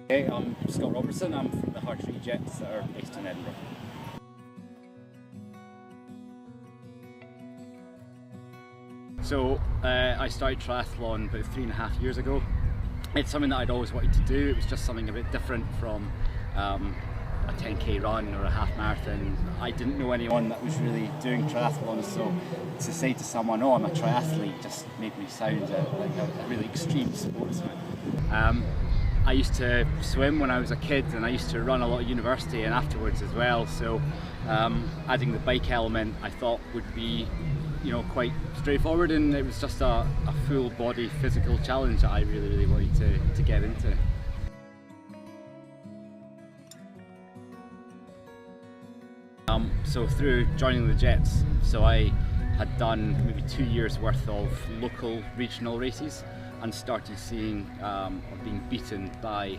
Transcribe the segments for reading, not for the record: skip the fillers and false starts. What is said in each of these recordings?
Hey, I'm Scott Robertson. I'm from the Heart Jets that are based in Edinburgh. So I started triathlon about 3.5 years ago. It's something that I'd always wanted to do. It was just something a bit different from a 10k run or a half marathon. I didn't know anyone that was really doing triathlon, so to say to someone, "Oh, I'm a triathlete," just made me sound like a really extreme sportsman. I used to swim when I was a kid, and I used to run a lot at university and afterwards as well. So adding the bike element, I thought would be, quite straightforward, and it was just a full body physical challenge that I really wanted to get into. So through joining the Jets, so I had done maybe 2 years worth of local regional races and started seeing or being beaten by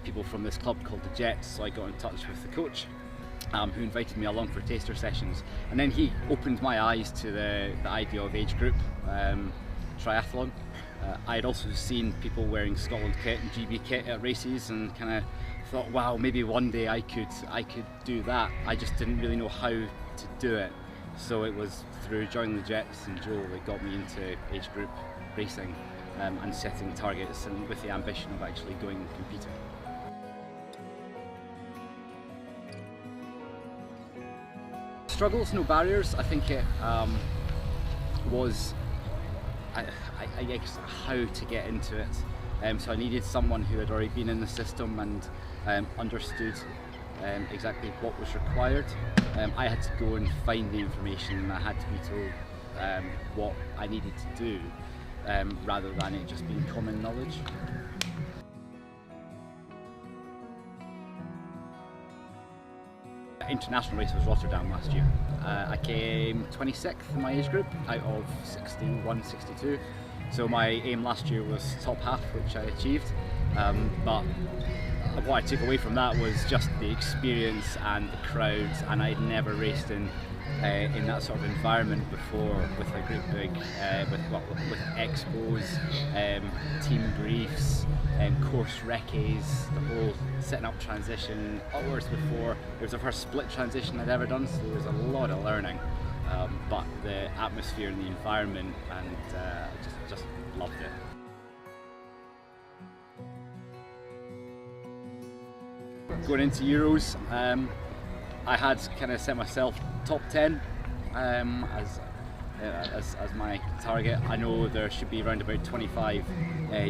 people from this club called the Jets. So I got in touch with the coach, who invited me along for taster sessions, and then he opened my eyes to the idea of age group triathlon. I had also seen people wearing Scotland kit and GB kit at races, and kind of thought, wow, maybe one day I could do that. I just didn't really know how to do it. So it was through joining the Jets and Joel that got me into age group racing and setting targets, and with the ambition of actually going and competing. Struggles, no barriers. I think it was I guess how to get into it. So I needed someone who had already been in the system and understood exactly what was required. I had to go and find the information, and I had to be told what I needed to do, rather than it just being common knowledge. International race was Rotterdam last year. I came 26th in my age group out of 61, 62. So my aim last year was top half, which I achieved. But what I took away from that was just the experience and the crowds, and I'd never raced in that sort of environment before, with a group big, with expos, team briefs, course recces, the whole setting up transition. Hours before, it was the first split transition I'd ever done, so there was a lot of learning. But the atmosphere and the environment, and just loved it. Going into Euros, I had kind of set myself top 10 as my target. I know there should be around about 25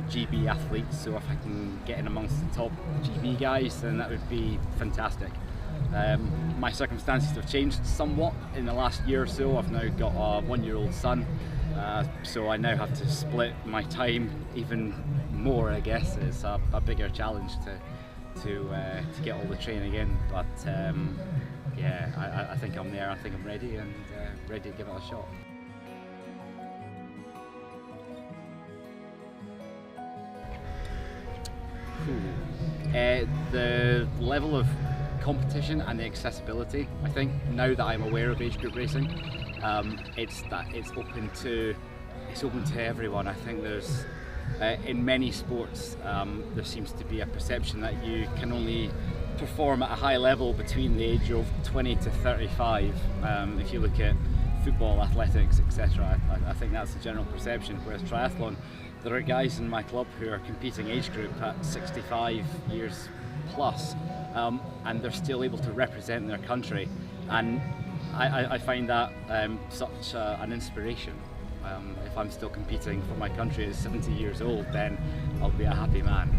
GB athletes, so if I can get in amongst the top GB guys, then that would be fantastic. My circumstances have changed somewhat in the last year or so. I've now got a 1-year-old son, so I now have to split my time even more. I guess it's a bigger challenge to get all the training in, but yeah, I think I'm there. I think I'm ready, and ready to give it a shot. The level of competition and the accessibility, I think, now that I'm aware of age group racing, it's open to everyone. I think there's in many sports there seems to be a perception that you can only perform at a high level between the age of 20 to 35. If you look at football, athletics, etc., I think that's the general perception. Whereas triathlon, there are guys in my club who are competing age group at 65 years plus, and they're still able to represent their country, and I find that such an inspiration. If I'm still competing for my country at 70 years old, then I'll be a happy man.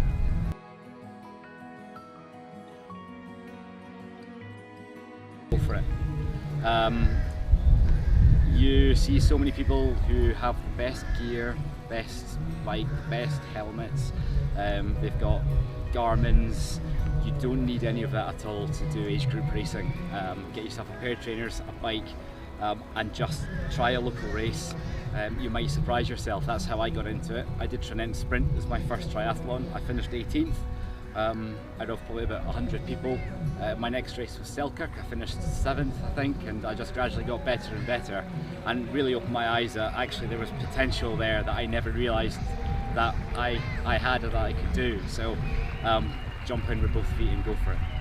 Go for it. You see so many people who have the best gear, best bike, best helmets. They've got Garmin's. You don't need any of that at all to do age group racing. Get yourself a pair of trainers, a bike, and just try a local race. You might surprise yourself. That's how I got into it. I did Trinent Sprint as my first triathlon. I finished 18th out of probably about 100 people. My next race was Selkirk. I finished 7th, I think, and I just gradually got better and better, and really opened my eyes that actually there was potential there that I never realised that I had or that I could do. So jump in with both feet and go for it.